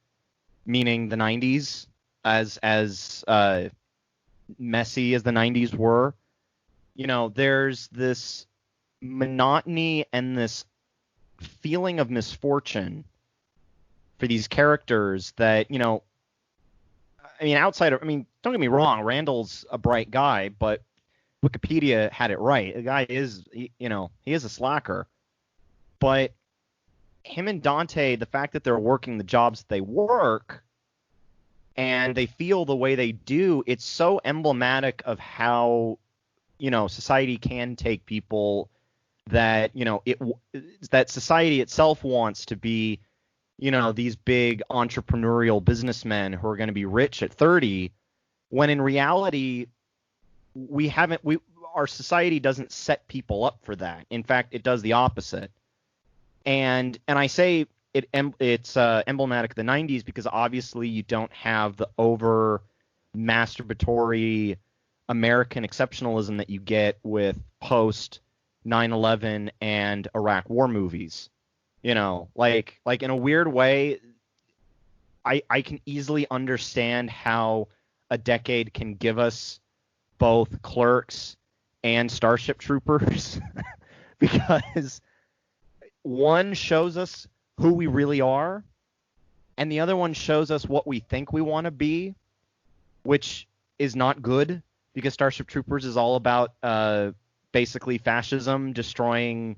meaning the 90s, as messy as the 90s were. There's this monotony and this feeling of misfortune for these characters that, don't get me wrong, Randall's a bright guy, but Wikipedia had it right. The guy is, he is a slacker. But him and Dante, the fact that they're working the jobs that they work and they feel the way they do, it's so emblematic of how, society can take people that, that society itself wants to be, these big entrepreneurial businessmen who are going to be rich at 30, when in reality, our society doesn't set people up for that. In fact, it does the opposite. And I say it's emblematic of the 90s because obviously you don't have the over masturbatory American exceptionalism that you get with post 9/11 and Iraq War movies. Like in a weird way, I can easily understand how a decade can give us both Clerks and Starship Troopers because one shows us who we really are, and the other one shows us what we think we want to be, which is not good because Starship Troopers is all about basically fascism, destroying,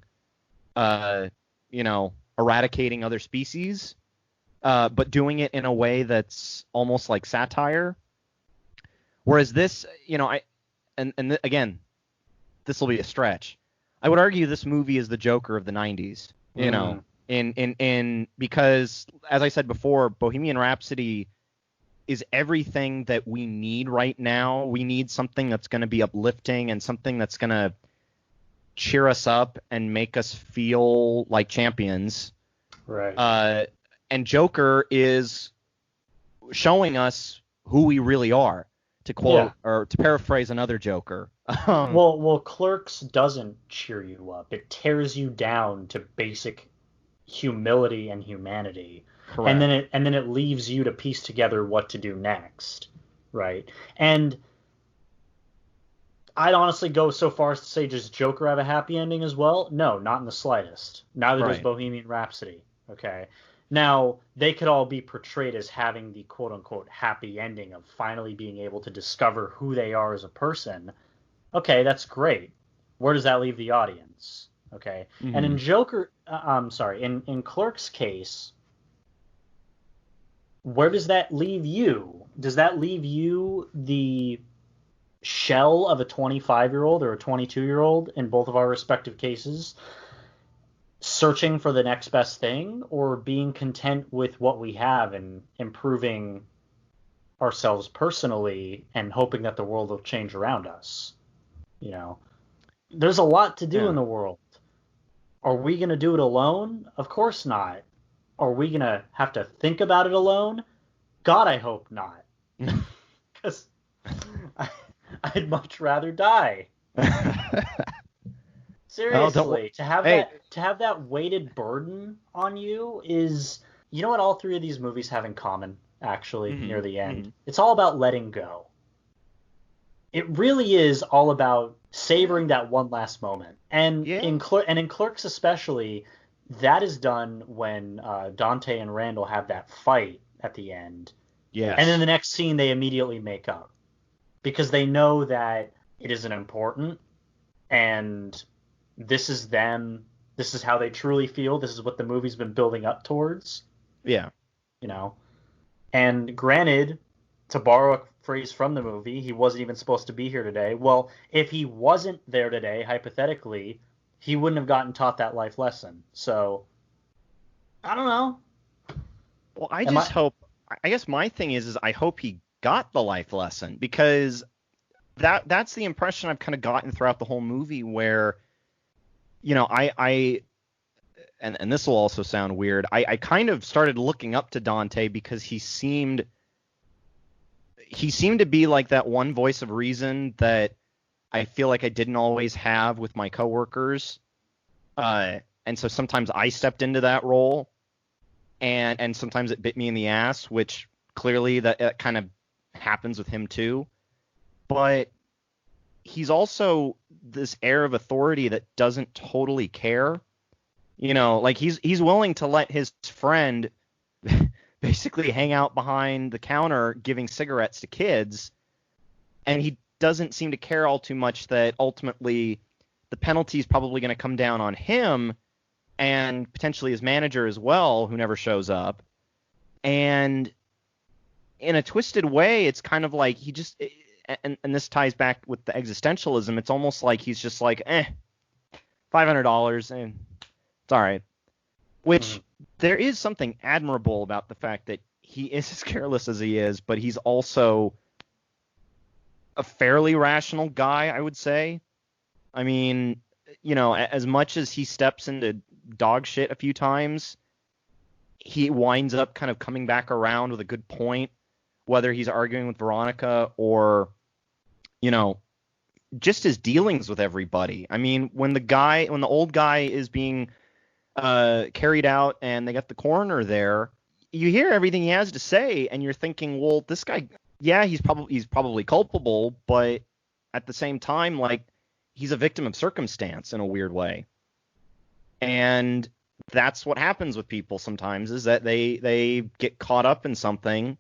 eradicating other species, but doing it in a way that's almost like satire. Whereas this, again, this will be a stretch. I would argue this movie is the Joker of the 90s, because, as I said before, Bohemian Rhapsody is everything that we need right now. We need something that's going to be uplifting and something that's going to cheer us up and make us feel like champions. Right. And Joker is showing us who we really are, to quote or to paraphrase another Joker. Well, Clerks doesn't cheer you up. It tears you down to basic humility and humanity. Correct. And then it leaves you to piece together what to do next, right? And I'd honestly go so far as to say, does Joker have a happy ending as well? No, not in the slightest. Neither does Bohemian Rhapsody. Okay. Now, they could all be portrayed as having the quote-unquote happy ending of finally being able to discover who they are as a person. Okay, that's great. Where does that leave the audience? Okay. Mm-hmm. And in in Clerks' case, where does that leave you? Does that leave you the shell of a 25-year-old or a 22-year-old in both of our respective cases, searching for the next best thing, or being content with what we have and improving ourselves personally and hoping that the world will change around us? There's a lot to do in the world. Are we going to do it alone? Of course not. Are we going to have to think about it alone? God, I hope not. Because I'd much rather die. Seriously, to have that weighted burden on you is, you know what all three of these movies have in common, actually, near the end? Mm-hmm. It's all about letting go. It really is all about savoring that one last moment. And in Clerks especially, that is done when Dante and Randall have that fight at the end. Yes. And then the next scene, they immediately make up. Because they know that it isn't important, and this is them. This is how they truly feel. This is what the movie's been building up towards. Yeah. And granted, to borrow a phrase from the movie, he wasn't even supposed to be here today. Well, if he wasn't there today, hypothetically, he wouldn't have gotten taught that life lesson. So, I don't know. Well, I guess my thing is I hope he got the life lesson, because that's the impression I've kind of gotten throughout the whole movie, where, I and this will also sound weird, I kind of started looking up to Dante because he seemed to be like that one voice of reason that I feel like I didn't always have with my coworkers. And so sometimes I stepped into that role, and sometimes it bit me in the ass, which clearly that kind of happens with him too. But he's also this air of authority that doesn't totally care. Like he's willing to let his friend basically hang out behind the counter giving cigarettes to kids, and he doesn't seem to care all too much that ultimately the penalty is probably going to come down on him and potentially his manager as well, who never shows up. And in a twisted way, it's kind of like he just, and this ties back with the existentialism, it's almost like he's just like, $500, and it's all right. Which there is something admirable about the fact that he is as careless as he is, but he's also a fairly rational guy, I would say. I mean, as much as he steps into dog shit a few times, he winds up kind of coming back around with a good point, whether he's arguing with Veronica or, just his dealings with everybody. I mean, when the old guy is being carried out and they got the coroner there, you hear everything he has to say, and you're thinking, well, this guy, yeah, he's probably culpable, but at the same time, like, he's a victim of circumstance in a weird way. And that's what happens with people sometimes, is that they get caught up in something,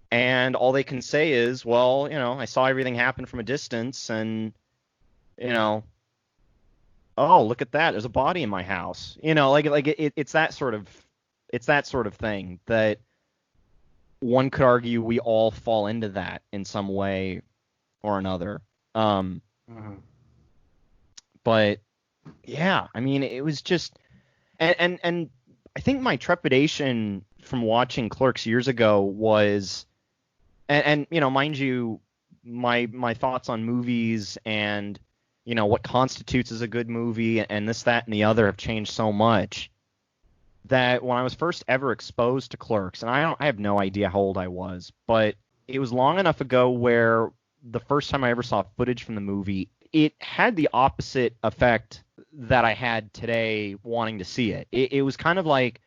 and all they can say is, well, I saw everything happen from a distance, and, oh, look at that, there's a body in my house. It's that sort of thing that one could argue we all fall into that in some way or another. But yeah, I mean, it was just, and I think my trepidation from watching Clerks years ago was, and mind you, my thoughts on movies and what constitutes as a good movie and this, that, and the other have changed so much that when I was first ever exposed to Clerks, and I have no idea how old I was, but it was long enough ago where the first time I ever saw footage from the movie, it had the opposite effect that I had today wanting to see it. It was kind of like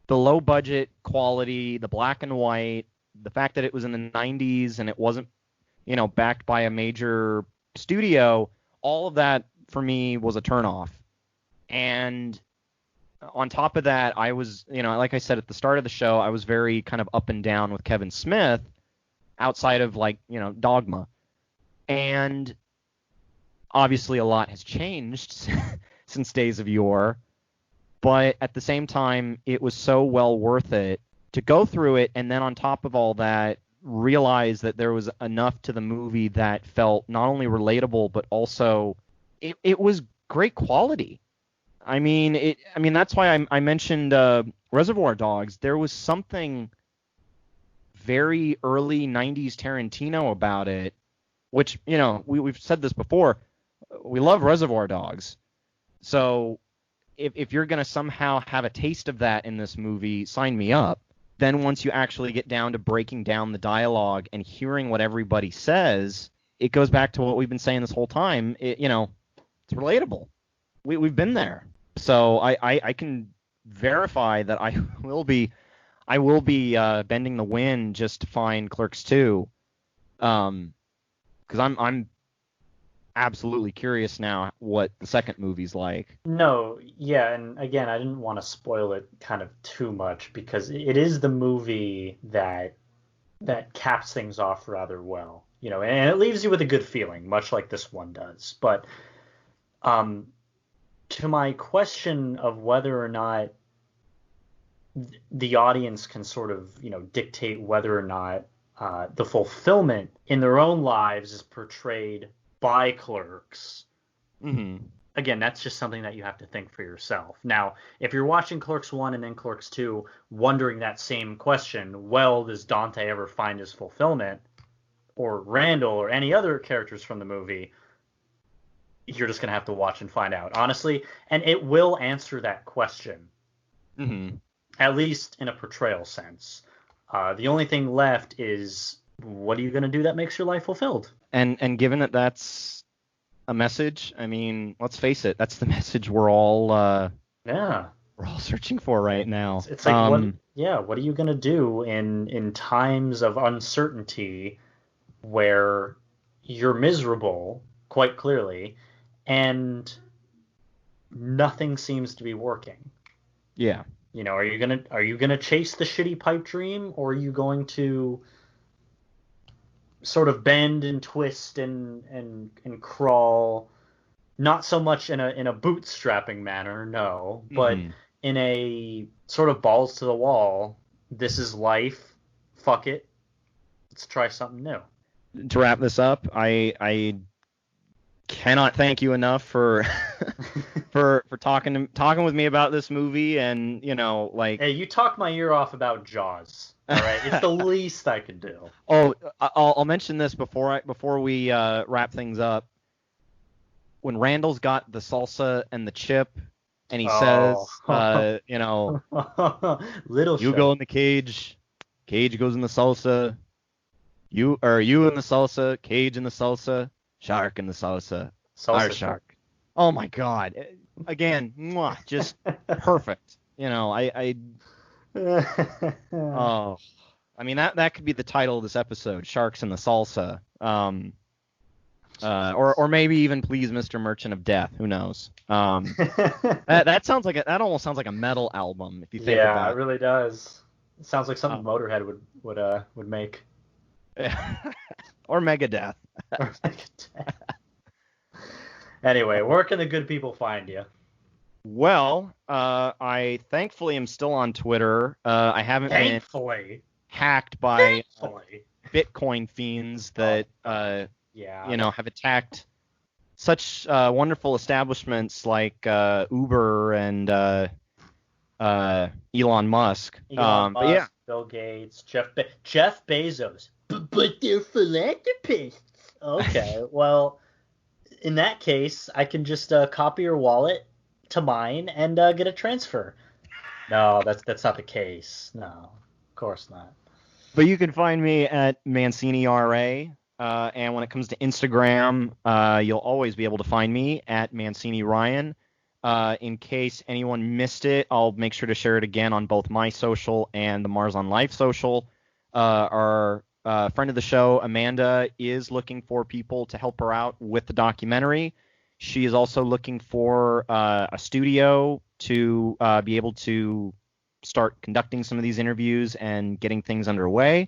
the low budget quality, the black and white, the fact that it was in the 90s and it wasn't, backed by a major studio, all of that for me was a turnoff. And on top of that, I was, like I said at the start of the show, I was very kind of up and down with Kevin Smith outside of Dogma. And obviously a lot has changed since days of yore. But at the same time, it was so well worth it to go through it. And then on top of all that, realize that there was enough to the movie that felt not only relatable, but also it was great quality. I mean, that's why I mentioned Reservoir Dogs. There was something very early 90s Tarantino about it, which, we've said this before. We love Reservoir Dogs. So if you're going to somehow have a taste of that in this movie, sign me up. Then once you actually get down to breaking down the dialogue and hearing what everybody says, it goes back to what we've been saying this whole time. It's relatable. We've been there. So I can verify that I will be bending the wind just to find Clerks 2, because I'm absolutely curious now what the second movie's like. No, yeah, and again, I didn't want to spoil it kind of too much because it is the movie that caps things off rather well, and it leaves you with a good feeling, much like this one does. But to my question of whether or not the audience can sort of, dictate whether or not the fulfillment in their own lives is portrayed by Clerks. Mm-hmm. Again, that's just something that you have to think for yourself. Now, if you're watching Clerks 1 and then Clerks 2, wondering that same question, well, does Dante ever find his fulfillment? Or Randall or any other characters from the movie? You're just going to have to watch and find out, honestly. And it will answer that question. Mm-hmm. At least in a portrayal sense. The only thing left is, what are you going to do that makes your life fulfilled? And given that that's a message, I mean, let's face it, that's the message we're all searching for right now. It's like what are you going to do in times of uncertainty where you're miserable, quite clearly, and nothing seems to be working? Yeah. Are you gonna chase the shitty pipe dream, or are you going to sort of bend and twist and crawl, not so much in a bootstrapping manner, no, but in a sort of balls to the wall, this is life, fuck it, let's try something new. To wrap this up, I cannot thank you enough for for talking with me about this movie, and hey, you talked my ear off about Jaws. All right, it's the least I can do. Oh, I'll mention this before we wrap things up. When Randall's got the salsa and the chip, and he says, little you go in the cage goes in the salsa, you in the salsa, cage in the salsa, shark in the salsa, shark. Oh my God! Again, just perfect. Oh, I mean that could be the title of this episode: Sharks in the Salsa. Or maybe even Please, Mr. Merchant of Death. Who knows? That sounds like that almost sounds like a metal album if you think about it. Yeah, it really does. It sounds like something Motorhead would make. Or Megadeth. Anyway, where can the good people find you? Well, I thankfully am still on Twitter. I haven't hacked by Totally. Bitcoin fiends that Yeah. have attacked such wonderful establishments like Uber and Elon Musk. Elon But yeah, Musk, Bill Gates, Jeff Bezos. But they're philanthropists. Okay, well, in that case, I can just copy your wallet to mine and get a transfer. No, that's not the case. No, of course not. but you can find me at Mancini RA. And when it comes to Instagram, you'll always be able to find me at Mancini Ryan. In case anyone missed it, I'll make sure to share it again on both my social and the Mars on Life social. Our friend of the show, Amanda, is looking for people to help her out with the documentary. She is also looking for a studio to be able to start conducting some of these interviews and getting things underway.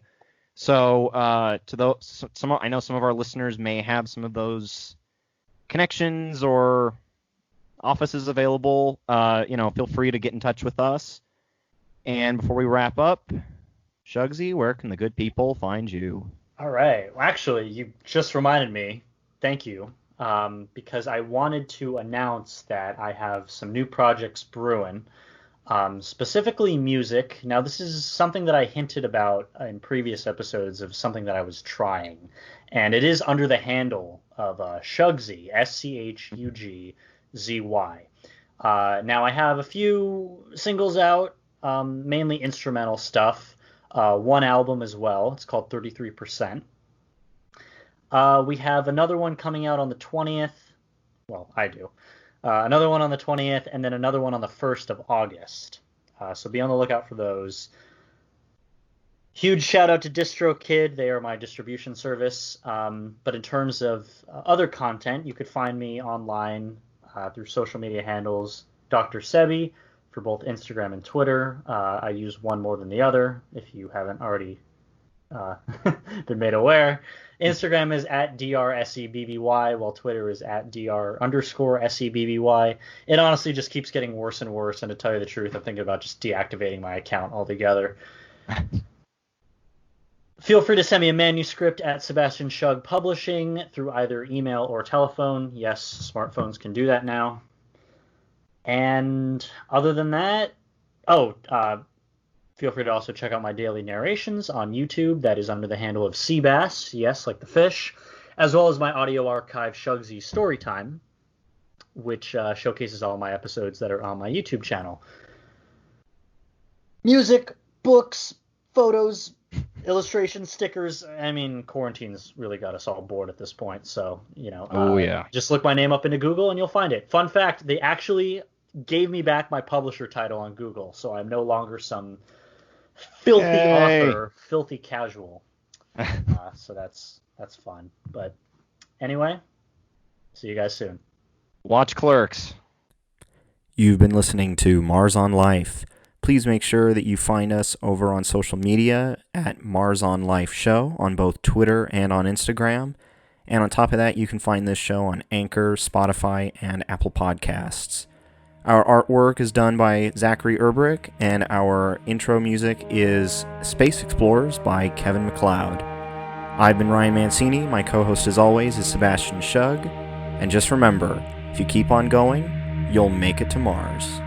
So I know some of our listeners may have some of those connections or offices available. Feel free to get in touch with us. And before we wrap up, Shugsy, where can the good people find you? All right. Well, actually, you just reminded me. Thank you. Because I wanted to announce that I have some new projects brewing. Specifically music. Now, this is something that I hinted about in previous episodes of something that I was trying, and it is under the handle of Shugsy, Schugzy. Now, I have a few singles out, mainly instrumental stuff, one album as well. It's called 33%. We have another one coming out on the 20th. Well, I do. Another one on the 20th, and then another one on the 1st of August. So be on the lookout for those. Huge shout out to DistroKid. They are my distribution service. But in terms of other content, you could find me online through social media handles. Dr. Sebi for both Instagram and Twitter. I use one more than the other, if you haven't already been made aware. Instagram is at DRSEBBY, while Twitter is at DR_SEBBY. It honestly just keeps getting worse and worse, and to tell you the truth, I'm thinking about just deactivating my account altogether. Feel free to send me a manuscript at Sebastian Shug Publishing through either email or telephone. Yes, smartphones can do that now. And other than that, feel free to also check out my daily narrations on YouTube. That is under the handle of Seabass, yes, like the fish, as well as my audio archive, Shugsy Storytime, which showcases all my episodes that are on my YouTube channel. Music, books, photos, illustrations, stickers. I mean, quarantine's really got us all bored at this point, so, just look my name up into Google and you'll find it. Fun fact, they actually gave me back my publisher title on Google, so I'm no longer some filthy author, filthy casual. So that's fun. But anyway, see you guys soon. Watch Clerks. You've been listening to Mars on Life. Please make sure that you find us over on social media at Mars on Life Show on both Twitter and on Instagram. And on top of that, you can find this show on Anchor, Spotify, and Apple Podcasts. Our artwork is done by Zachary Erberich, and our intro music is Space Explorers by Kevin MacLeod. I've been Ryan Mancini. My co-host, as always, is Sebastian Shug. And just remember, if you keep on going, you'll make it to Mars.